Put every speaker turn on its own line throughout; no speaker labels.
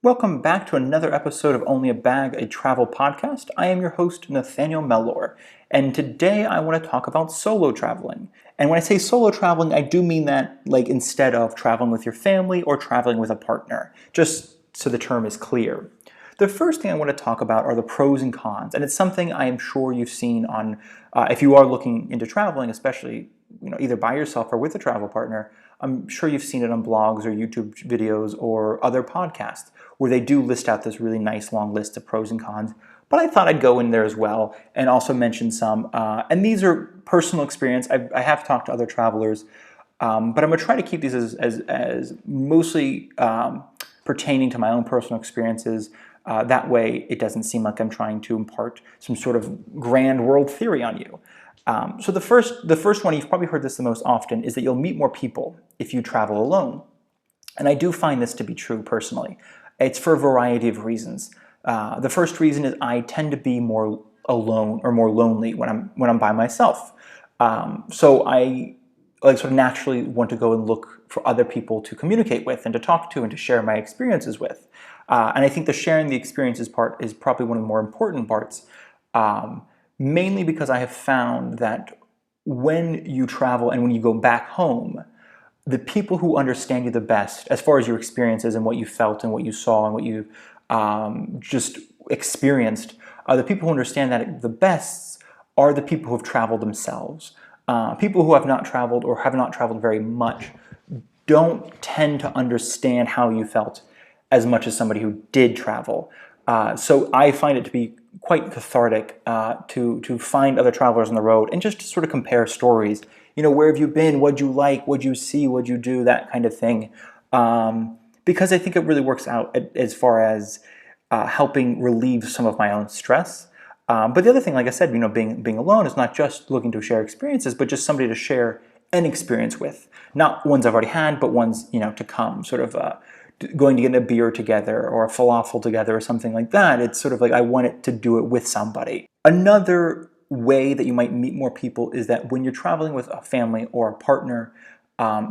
Welcome back to another episode of Only a Bag, a travel podcast. I am your host, Nathaniel Mellor, and today I want to talk about solo traveling. And when I say solo traveling, I do mean that like instead of traveling with your family or traveling with a partner, just so the term is clear. The first thing I want to talk about are the pros and cons, and it's something I am sure you've seen on, if you are looking into traveling, especially either by yourself or with a travel partner. I'm sure you've seen it on blogs or YouTube videos or other podcasts where they do list out this really nice long list of pros and cons. But I thought I'd go in there as well and also mention some. And these are personal experience. I have talked to other travelers, but I'm going to try to keep these as mostly pertaining to my own personal experiences. That way it doesn't seem like I'm trying to impart some sort of grand world theory on you. So the first one, you've probably heard this the most often, is that you'll meet more people if you travel alone. And I do find this to be true personally. It's for a variety of reasons. The first reason is I tend to be more alone or more lonely when I'm by myself. So I sort of naturally want to go and look for other people to communicate with and to talk to and to share my experiences with. And I think the sharing the experiences part is probably one of the more important parts. Mainly because I have found that when you travel and when you go back home, the people who understand you the best, as far as your experiences and what you felt and what you saw and what you just experienced, the people who understand that the best are the people who have traveled themselves. People who have not traveled or have not traveled very much don't tend to understand how you felt as much as somebody who did travel. So I find it to be quite cathartic to find other travelers on the road and just to sort of compare stories. Where have you been? What'd you like? What'd you see? What'd you do? That kind of thing. Because I think it really works out as far as helping relieve some of my own stress. But the other thing, like I said, being alone is not just looking to share experiences, but just somebody to share an experience with. Not ones I've already had, but ones to come. Sort of going to get a beer together or a falafel together or something like that. It's sort of like I want it to do it with somebody. Another way that you might meet more people is that when you're traveling with a family or a partner,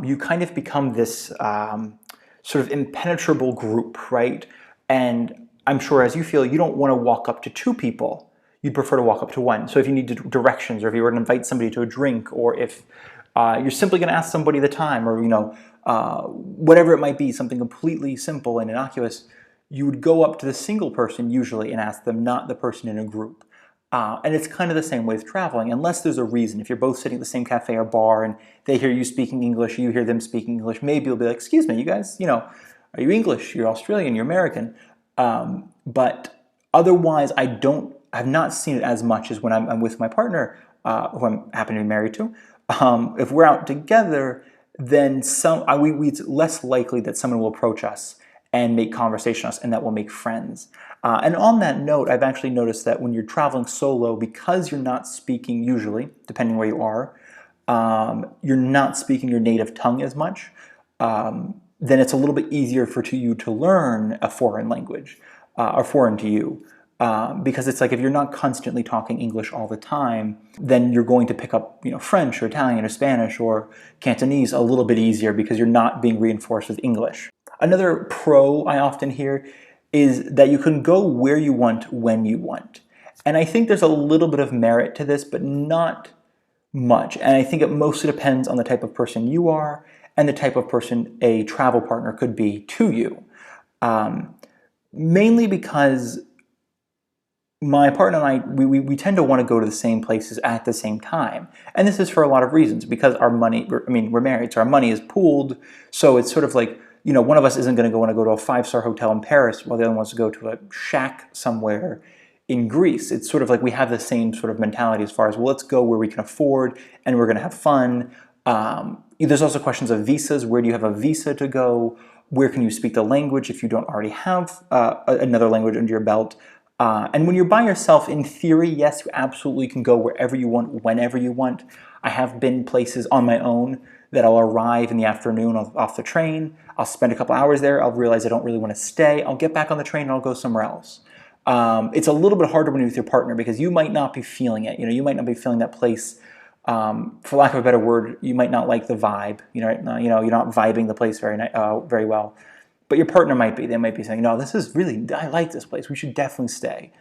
you kind of become this sort of impenetrable group, right? And I'm sure as you feel, you don't want to walk up to two people. You'd prefer to walk up to one. So if you need directions, or if you were to invite somebody to a drink, or if you're simply going to ask somebody the time, or whatever it might be, something completely simple and innocuous, you would go up to the single person usually and ask them, not the person in a group. And it's kind of the same way with traveling, unless there's a reason. If you're both sitting at the same cafe or bar and they hear you speaking English, you hear them speaking English, maybe you'll be like, excuse me, you guys, are you English? You're Australian, you're American. But otherwise, I've not seen it as much as when I'm with my partner, who I'm happen to be married to. If we're out together, then it's less likely that someone will approach us and make conversation with us, and that will make friends. And on that note, I've actually noticed that when you're traveling solo, because you're not speaking usually, depending where you are, you're not speaking your native tongue as much, then it's a little bit easier for you to learn a foreign language, or foreign to you. Because it's like if you're not constantly talking English all the time, then you're going to pick up French or Italian or Spanish or Cantonese a little bit easier because you're not being reinforced with English. Another pro I often hear is that you can go where you want when you want. And I think there's a little bit of merit to this, but not much. And I think it mostly depends on the type of person you are and the type of person a travel partner could be to you. Mainly because my partner and I, we tend to want to go to the same places at the same time. And this is for a lot of reasons, because we're married, so our money is pooled. So it's sort of like, one of us isn't going to want to go to a 5-star hotel in Paris while the other one wants to go to a shack somewhere in Greece. It's sort of like we have the same sort of mentality as far as, well, let's go where we can afford and we're going to have fun. There's also questions of visas. Where do you have a visa to go? Where can you speak the language if you don't already have another language under your belt? And when you're by yourself, in theory, yes, you absolutely can go wherever you want, whenever you want. I have been places on my own that I'll arrive in the afternoon off the train. I'll spend a couple hours there. I'll realize I don't really want to stay. I'll get back on the train and I'll go somewhere else. It's a little bit harder when you're with your partner because you might not be feeling it. You might not be feeling that place. For lack of a better word, you might not like the vibe. You're not vibing the place very well. but your partner might be. They might be saying, no, this is really, I like this place. We should definitely stay.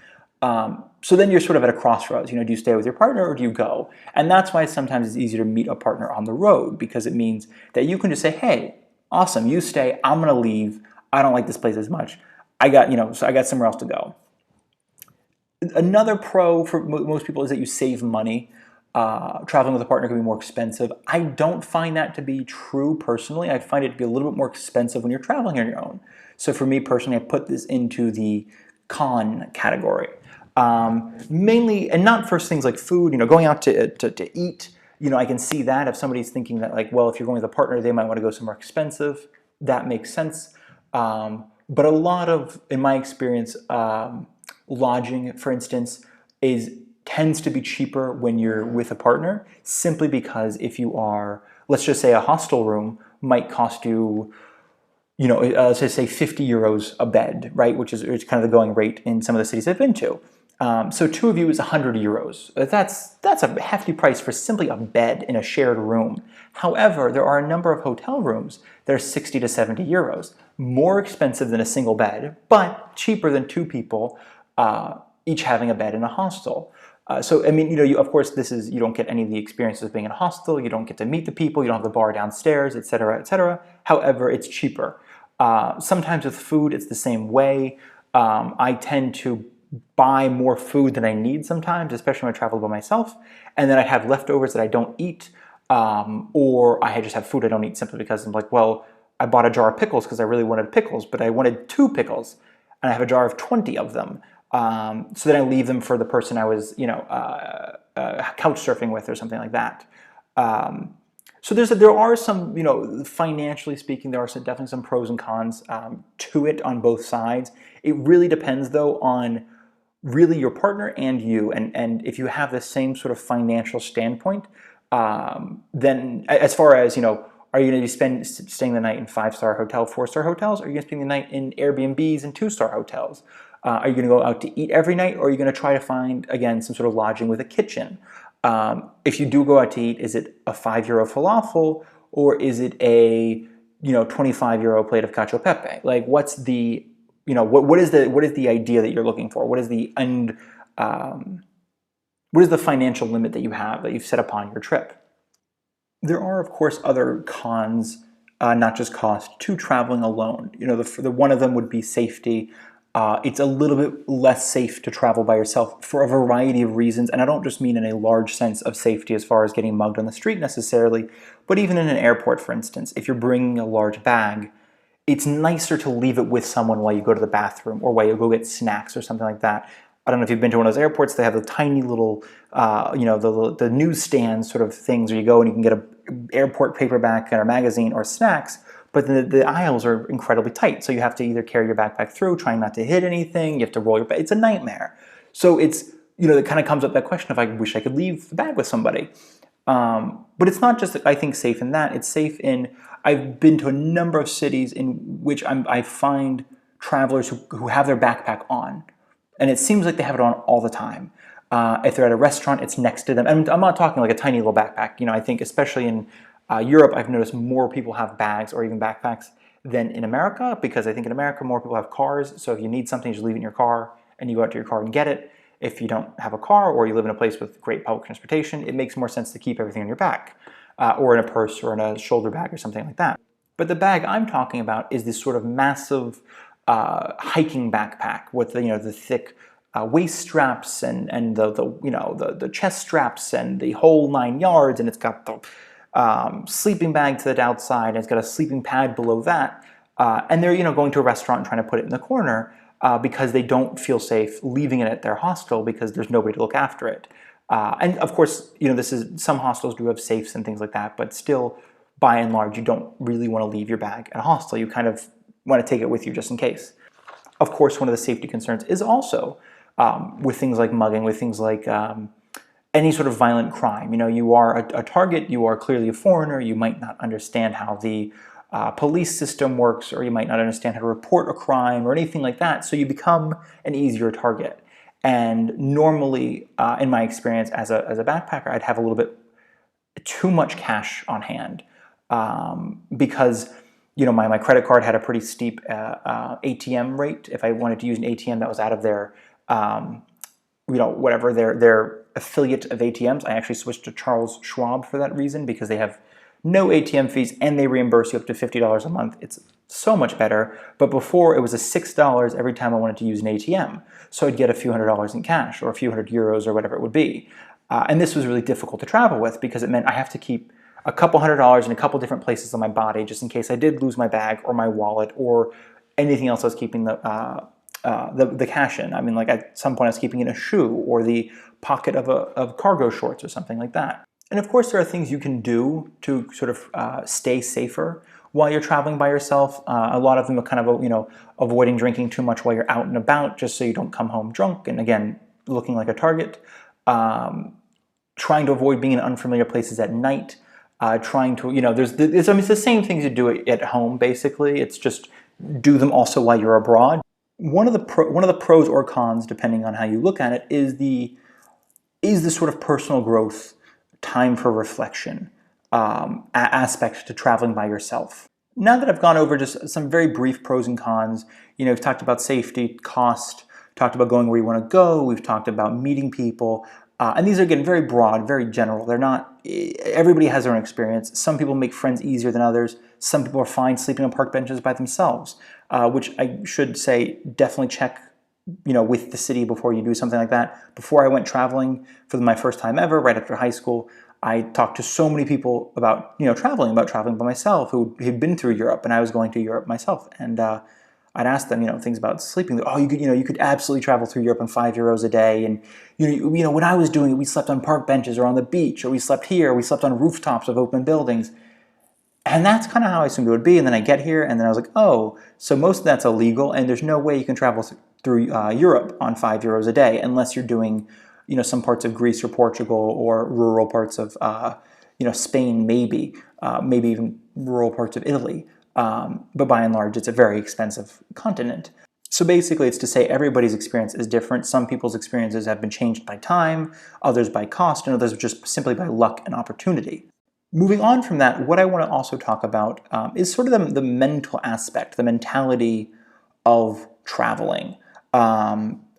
So then you're sort of at a crossroads. Do you stay with your partner or do you go? And that's why sometimes it's easier to meet a partner on the road, because it means that you can just say, hey, awesome, you stay. I'm going to leave. I don't like this place as much. So I got somewhere else to go. Another pro for most people is that you save money. Traveling with a partner can be more expensive. I don't find that to be true personally. I find it to be a little bit more expensive when you're traveling on your own. So for me personally, I put this into the con category. Mainly, and not for things like food, going out to eat. I can see that if somebody's thinking that like, well, if you're going with a partner, they might want to go somewhere expensive. That makes sense. But a lot of, in my experience, lodging, for instance, tends to be cheaper when you're with a partner, simply because if you are, let's just say a hostel room might cost you, let's just say 50 euros a bed, right? Which is kind of the going rate in some of the cities I've been to. So two of you is 100 euros. That's a hefty price for simply a bed in a shared room. However, there are a number of hotel rooms that are 60 to 70 euros, more expensive than a single bed, but cheaper than two people each having a bed in a hostel. So, I mean, of course, you don't get any of the experiences of being in a hostel. You don't get to meet the people. You don't have the bar downstairs, et cetera, et cetera. However, it's cheaper. Sometimes with food, it's the same way. I tend to buy more food than I need sometimes, especially when I travel by myself. And then I have leftovers that I don't eat, or I just have food I don't eat simply because I'm like, well, I bought a jar of pickles because I really wanted pickles, but I wanted 2 pickles, and I have a jar of 20 of them. So then I leave them for the person I was, couch surfing with or something like that. So there are some, financially speaking, there are definitely some pros and cons to it on both sides. It really depends, though, on really your partner and you. And if you have the same sort of financial standpoint, then as far as, are you going to be staying the night in 5-star hotel, 4-star hotels? Or are you going to spend the night in Airbnbs and 2-star hotels? Are you going to go out to eat every night, or are you going to try to find, again, some sort of lodging with a kitchen? If you do go out to eat, is it a €5 falafel, or is it a €25 plate of cacio e pepe? Like, what's the what is the idea that you're looking for? What is the financial limit that you've set upon your trip? There are, of course, other cons, not just cost, to traveling alone. The one of them would be safety. It's a little bit less safe to travel by yourself for a variety of reasons, and I don't just mean in a large sense of safety as far as getting mugged on the street necessarily, but even in an airport, for instance. If you're bringing a large bag, it's nicer to leave it with someone while you go to the bathroom or while you go get snacks or something like that. I don't know if you've been to one of those airports. They have the tiny little, the newsstand sort of things where you go and you can get an airport paperback or a magazine or snacks, but the aisles are incredibly tight. So you have to either carry your backpack through, trying not to hit anything. You have to roll your bag. It's a nightmare. So it's, it kind of comes up that question of, I wish I could leave the bag with somebody. But it's not just, I think, safe in that. It's safe in, I've been to a number of cities in which I find travelers who have their backpack on. And it seems like they have it on all the time. If they're at a restaurant, it's next to them. And I'm not talking like a tiny little backpack. I think especially in Europe, I've noticed more people have bags or even backpacks than in America, because I think in America more people have cars. So if you need something, you just leave it in your car and you go out to your car and get it. If you don't have a car or you live in a place with great public transportation, it makes more sense to keep everything in your back or in a purse or in a shoulder bag or something like that. But the bag I'm talking about is this sort of massive hiking backpack with the thick waist straps and the chest straps and the whole 9 yards, and it's got the sleeping bag to the outside, and it's got a sleeping pad below that, and they're going to a restaurant and trying to put it in the corner because they don't feel safe leaving it at their hostel because there's nobody to look after it. And of course, some hostels do have safes and things like that, but still, by and large, you don't really want to leave your bag at a hostel. You kind of want to take it with you just in case. Of course, one of the safety concerns is also with things like mugging, with things like any sort of violent crime. You are a target, you are clearly a foreigner, you might not understand how the police system works, or you might not understand how to report a crime or anything like that, so you become an easier target. And normally, in my experience as a backpacker, I'd have a little bit too much cash on hand because my credit card had a pretty steep ATM rate. If I wanted to use an ATM that was out of their, whatever, their affiliate of ATMs, I actually switched to Charles Schwab for that reason, because they have no ATM fees and they reimburse you up to $50 a month. It's so much better. But before, it was a $6 every time I wanted to use an ATM. So I'd get a few $100s in cash or a few €100 or whatever it would be. And this was really difficult to travel with, because it meant I have to keep a couple $100s in a couple different places on my body, just in case I did lose my bag or my wallet or anything else I was keeping the cash in. I mean, like at some point I was keeping in a shoe or the pocket of cargo shorts or something like that. And of course, there are things you can do to sort of stay safer while you're traveling by yourself. A lot of them are kind of, avoiding drinking too much while you're out and about, just so you don't come home drunk and, again, looking like a target. Trying to avoid being in unfamiliar places at night. Trying to, it's the same things you do at home, basically. It's just do them also while you're abroad. One of the pros or cons, depending on how you look at it, is the sort of personal growth, time for reflection aspect to traveling by yourself. Now that I've gone over just some very brief pros and cons, we've talked about safety, cost, talked about going where you want to go, we've talked about meeting people, and these are, again, very broad, very general. They're not, everybody has their own experience. Some people make friends easier than others. Some people are fine sleeping on park benches by themselves, which I should say, definitely check with the city before you do something like that. Before I went traveling for my first time ever, right after high school, I talked to so many people about traveling by myself who had been through Europe, and I was going to Europe myself, and I'd ask them things about sleeping. Oh, you could absolutely travel through Europe on €5 a day, and when I was doing it, we slept on park benches or on the beach, or we slept here, or we slept on rooftops of open buildings. And that's kind of how I assumed it would be. And then I get here, and then I was like, oh, so most of that's illegal, and there's no way you can travel through Europe on €5 a day unless you're doing, some parts of Greece or Portugal or rural parts of, Spain, maybe even rural parts of Italy. But by and large, it's a very expensive continent. So basically, it's to say everybody's experience is different. Some people's experiences have been changed by time, others by cost, and others just simply by luck and opportunity. Moving on from that, what I want to also talk about is sort of the mental aspect, the mentality of traveling,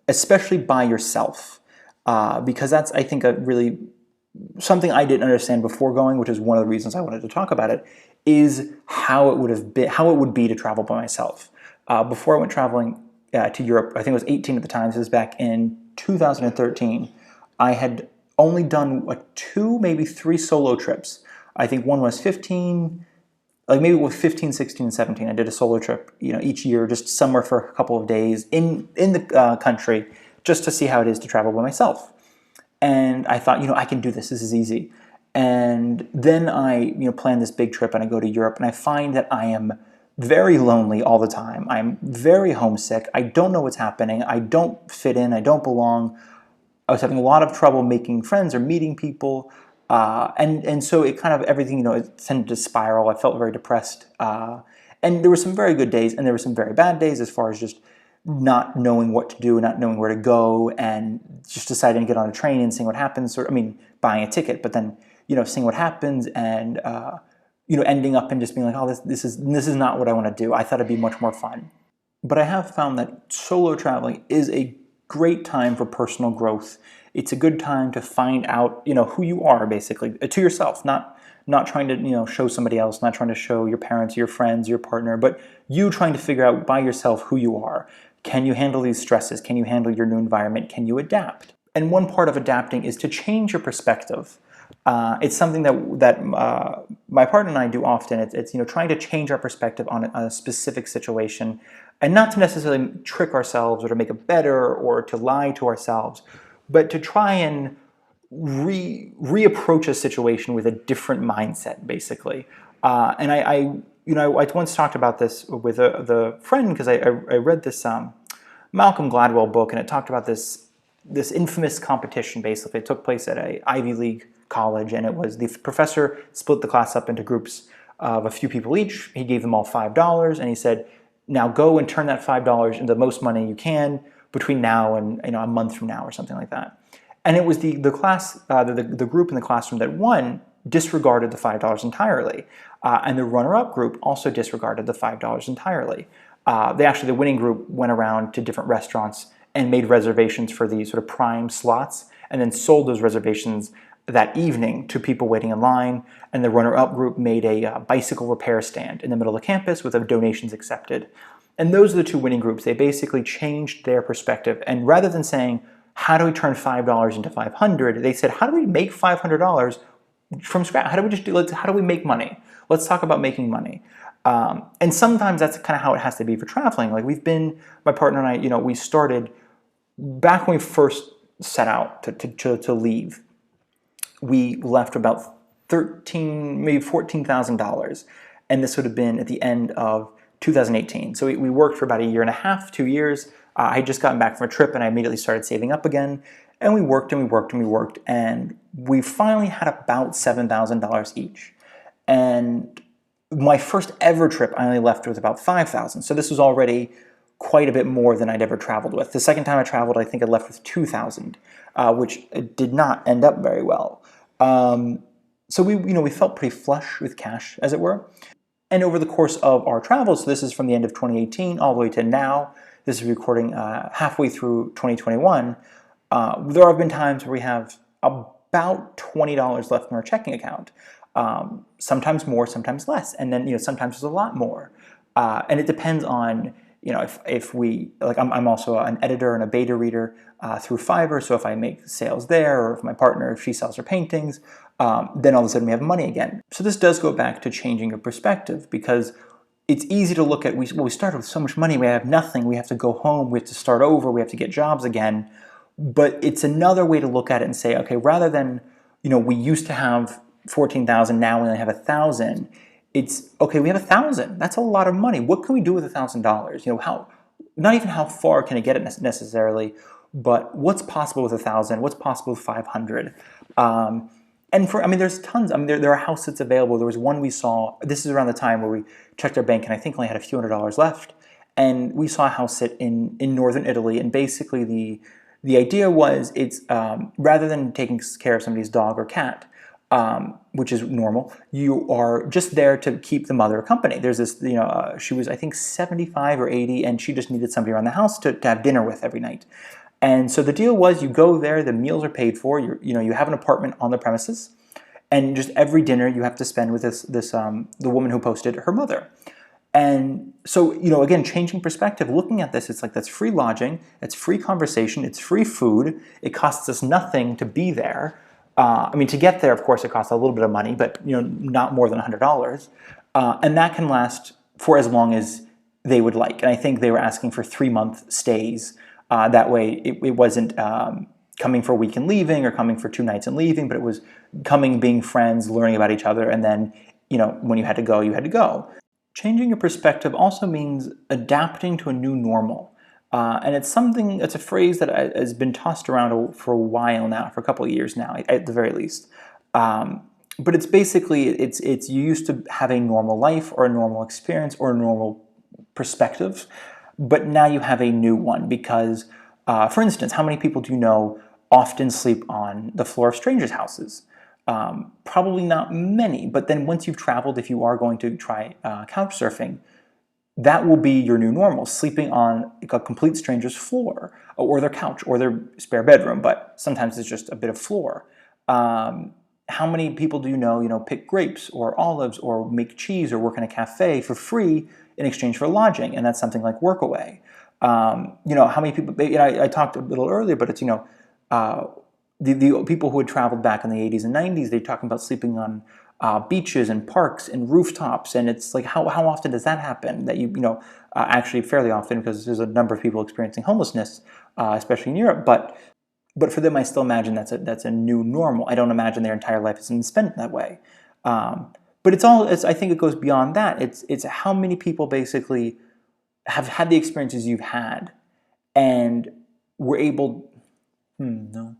especially by yourself, because that's, I think, a really something I didn't understand before going, which is one of the reasons I wanted to talk about it, is how it would be to travel by myself. Before I went traveling to Europe, I think I was 18 at the time. This was back in 2013. I had only done 2, maybe 3 solo trips. I think one was 15, like maybe with 15, 16, and 17. I did a solo trip, each year, just somewhere for a couple of days in the country, just to see how it is to travel by myself. And I thought, I can do this. This is easy. And then I, plan this big trip, and I go to Europe, and I find that I am very lonely all the time. I'm very homesick. I don't know what's happening. I don't fit in. I don't belong. I was having a lot of trouble making friends or meeting people. And so it kind of, everything, it tended to spiral. I felt very depressed. And there were some very good days, and there were some very bad days, as far as just not knowing what to do, not knowing where to go, and just deciding to get on a train and seeing what happens. Buying a ticket, but then, seeing what happens, and, ending up and just being like, oh, this is not what I want to do. I thought it'd be much more fun. But I have found that solo traveling is a great time for personal growth. It's a good time to find out, who you are, basically, to yourself, not trying to, show somebody else, not trying to show your parents, your friends, your partner, but you trying to figure out by yourself who you are. Can you handle these stresses? Can you handle your new environment? Can you adapt? And one part of adapting is to change your perspective. It's something that my partner and I do often. It's trying to change our perspective on a specific situation, and not to necessarily trick ourselves or to make it better or to lie to ourselves, but to try and reapproach a situation with a different mindset, basically. And I once talked about this with the friend, because I read this Malcolm Gladwell book, and it talked about this infamous competition. Basically, it took place at a Ivy League college, and it was the professor split the class up into groups of a few people each. He gave them all $5, and he said, now go and turn that $5 into the most money you can between now and a month from now, or something like that. And it was the class, the group in the classroom that won disregarded the $5 entirely. And the runner-up group also disregarded the $5 entirely. The winning group went around to different restaurants and made reservations for the sort of prime slots, and then sold those reservations that evening to people waiting in line. And the runner-up group made a bicycle repair stand in the middle of the campus with donations accepted. And those are the two winning groups. They basically changed their perspective, and rather than saying, how do we turn $5 into $500, they said, how do we make $500 from scratch? How do we make money? Let's talk about making money. And sometimes that's kind of how it has to be for traveling. Like my partner and I, we started back when we first set out to leave. We left about maybe $14,000, and this would have been at the end of 2018. So we worked for about a year and a half, 2 years. I had just gotten back from a trip, and I immediately started saving up again. And we worked and we worked and we worked, and we finally had about $7,000 each. And my first ever trip, I only left with about $5,000. So this was already quite a bit more than I'd ever traveled with. The second time I traveled, I think I left with $2,000, which did not end up very well. So we felt pretty flush with cash, as it were. And over the course of our travels, so this is from the end of 2018 all the way to now, this is recording halfway through 2021, there have been times where we have about $20 left in our checking account. Sometimes more, sometimes less, and then sometimes there's a lot more. And it depends on if we, like, I'm also an editor and a beta reader through Fiverr, so if I make sales there, or if my partner, if she sells her paintings, then all of a sudden we have money again. So this does go back to changing your perspective, because it's easy to look at, we started with so much money, we have nothing, we have to go home, we have to start over, we have to get jobs again. But it's another way to look at it and say, okay, rather than, we used to have 14,000, now we only have 1,000. It's, okay, we have 1,000. That's a lot of money. What can we do with $1,000? Not even how far can it get it necessarily, but what's possible with 1,000? What's possible with 500? And there's tons. There are house sits available. There was one we saw, this is around the time where we checked our bank and I think only had a few $100s left. And we saw a house sit in northern Italy, and basically the idea was it's rather than taking care of somebody's dog or cat, which is normal, you are just there to keep the mother company. There's this, she was, I think, 75 or 80, and she just needed somebody around the house to have dinner with every night. And so the deal was, you go there, the meals are paid for, you have an apartment on the premises, and just every dinner you have to spend with the woman who posted, her mother. And so, again, changing perspective, looking at this, it's like, that's free lodging, it's free conversation, it's free food, it costs us nothing to be there. To get there, of course, it costs a little bit of money, but not more than $100. And that can last for as long as they would like. And I think they were asking for 3-month stays. That way, it wasn't coming for a week and leaving, or coming for 2 nights and leaving, but it was coming, being friends, learning about each other, and then, when you had to go, you had to go. Changing your perspective also means adapting to a new normal. And it's a phrase that has been tossed around for a while now, for a couple of years now, at the very least. But it's basically, it's you used to have a normal life, or a normal experience, or a normal perspective, but now you have a new one because, for instance, how many people do you know often sleep on the floor of strangers' houses? Probably not many, but then once you've traveled, if you are going to try couch surfing, that will be your new normal, sleeping on a complete stranger's floor, or their couch, or their spare bedroom, but sometimes it's just a bit of floor. How many people do you know, pick grapes or olives or make cheese or work in a cafe for free in exchange for lodging, and that's something like Workaway. How many people, I talked a little earlier, but it's, the people who had traveled back in the 80s and 90s, they're talking about sleeping on beaches and parks and rooftops, and it's like, how often does that happen? That actually fairly often, because there's a number of people experiencing homelessness, especially in Europe. But for them, I still imagine that's a new normal. I don't imagine their entire life has been spent that way. But I think it goes beyond that. It's how many people basically have had the experiences you've had, and were able. No.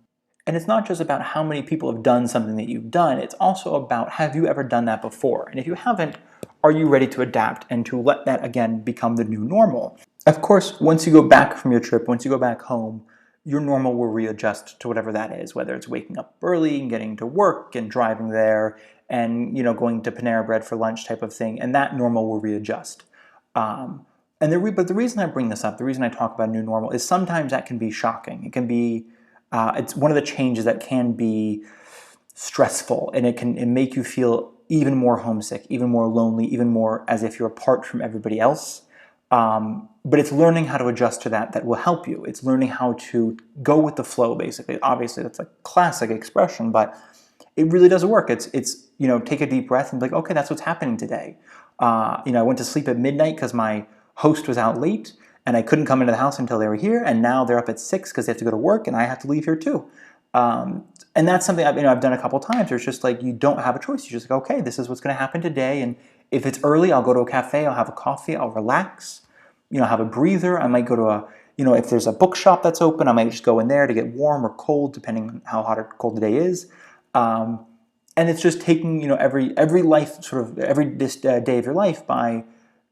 And it's not just about how many people have done something that you've done, it's also about, have you ever done that before? And if you haven't, are you ready to adapt and to let that again become the new normal? Of course, once you go back from your trip, once you go back home, your normal will readjust to whatever that is, whether it's waking up early and getting to work and driving there and going to Panera Bread for lunch type of thing, and that normal will readjust. But the reason I bring this up, the reason I talk about new normal, is sometimes that can be shocking. It can be, it's one of the changes that can be stressful, and it can make you feel even more homesick, even more lonely, even more as if you're apart from everybody else. But it's learning how to adjust to that will help you. It's learning how to go with the flow, basically. Obviously, that's a classic expression, but it really does work. It's take a deep breath and be like, okay, that's what's happening today. I went to sleep at midnight because my host was out late, and I couldn't come into the house until they were here, and now they're up at 6 because they have to go to work, and I have to leave here too. And that's something I've done a couple times. Where it's just like you don't have a choice. You're just like, okay, this is what's going to happen today, and if it's early, I'll go to a cafe, I'll have a coffee, I'll relax, have a breather. I might go to if there's a bookshop that's open, I might just go in there to get warm or cold, depending on how hot or cold the day is. And it's just taking, every life, every day of your life by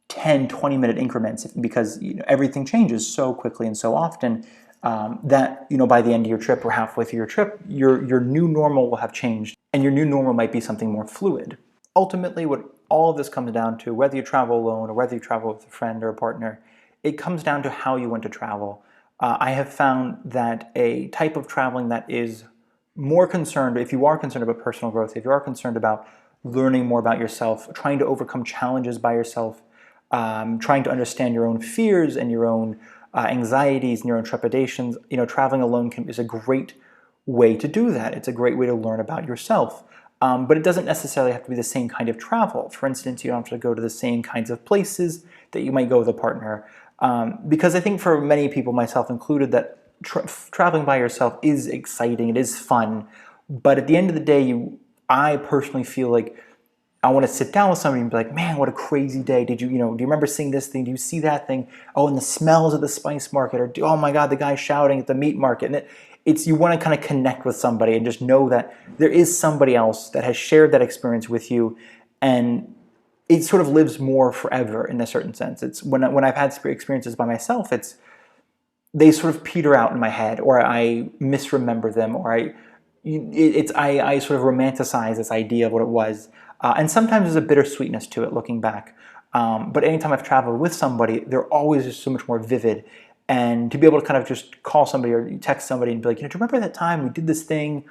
10, 20-minute increments, because everything changes so quickly and so often that, by the end of your trip or halfway through your trip, your new normal will have changed, and your new normal might be something more fluid. Ultimately, what all of this comes down to, whether you travel alone or whether you travel with a friend or a partner, it comes down to how you want to travel. I have found that a type of traveling that is more concerned, if you are concerned about personal growth, if you are concerned about learning more about yourself, trying to overcome challenges by yourself, trying to understand your own fears and your own anxieties and your own trepidations, traveling alone is a great way to do that. It's a great way to learn about yourself. But it doesn't necessarily have to be the same kind of travel. For instance, you don't have to go to the same kinds of places that you might go with a partner. Because I think for many people, myself included, that traveling by yourself is exciting, it is fun. But at the end of the day, I personally feel like I want to sit down with somebody and be like, man, what a crazy day. Do you remember seeing this thing? Do you see that thing? Oh, and the smells at the spice market, or oh my God, the guy shouting at the meat market. And you want to kind of connect with somebody and just know that there is somebody else that has shared that experience with you, and it sort of lives more forever in a certain sense. It's when I've had experiences by myself, they sort of peter out in my head, or I misremember them, or I sort of romanticize this idea of what it was. And sometimes there's a bittersweetness to it looking back. But anytime I've traveled with somebody, they're always just so much more vivid. And to be able to kind of just call somebody or text somebody and be like, do you remember that time we did this thing?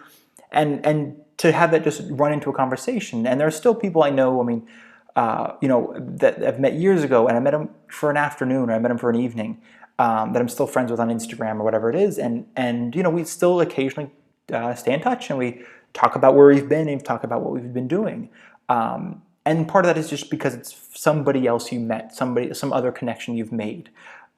And to have that just run into a conversation. And there are still people I know, that I've met years ago, and I met them for an afternoon, or I met them for an evening, that I'm still friends with on Instagram or whatever it is. And we still occasionally stay in touch, and we talk about where we've been and talk about what we've been doing. And part of that is just because it's somebody else you met, some other connection you've made.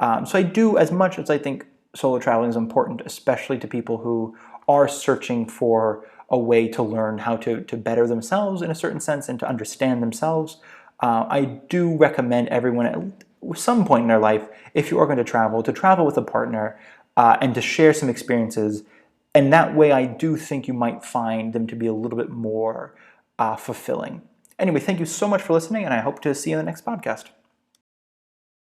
So I do, as much as I think solo traveling is important, especially to people who are searching for a way to learn how to better themselves in a certain sense and to understand themselves, I do recommend everyone at some point in their life, if you are going to travel with a partner and to share some experiences. And that way I do think you might find them to be a little bit more fulfilling. Anyway, thank you so much for listening, and I hope to see you in the next podcast.